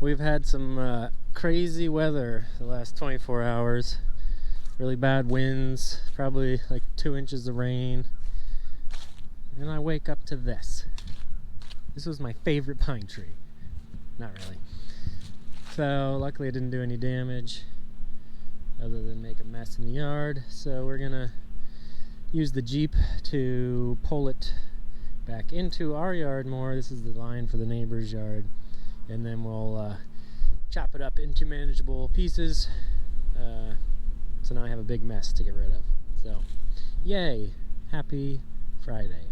We've had some crazy weather the last 24 hours. Really bad winds, probably like 2 inches of rain. And I wake up to this. This was my favorite pine tree. Not really. So luckily it didn't do any damage other than make a mess in the yard. So we're gonna use the Jeep to pull it back into our yard more. This is the line for the neighbor's yard. And then we'll chop it up into manageable pieces. So now I have a big mess to get rid of. So, yay! Happy Friday.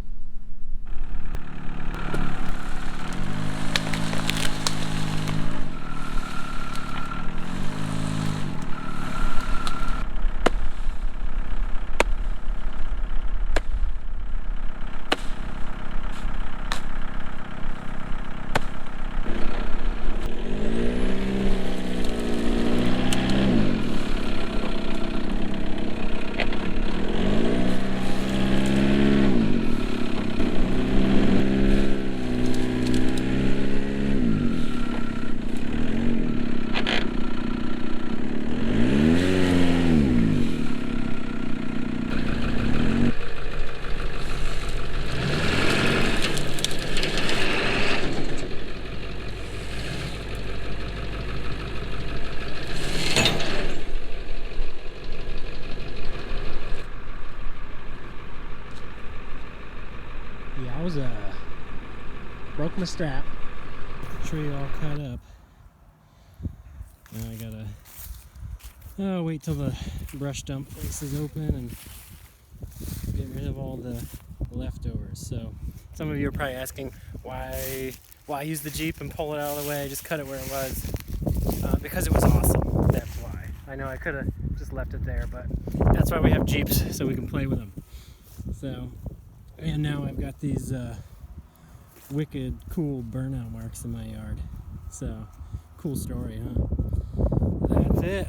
Yeah, I was broke my strap. Tree all cut up. Now I gotta wait till the brush dump place is open and get rid of all the leftovers. So some of you are probably asking why use the Jeep and pull it out of the way, just cut it where it was. Because it was awesome. That's why. I know I could have just left it there, but that's why we have Jeeps, so we can play with them. So, and now I've got these wicked cool burnout marks in my yard. So, cool story, huh? That's it.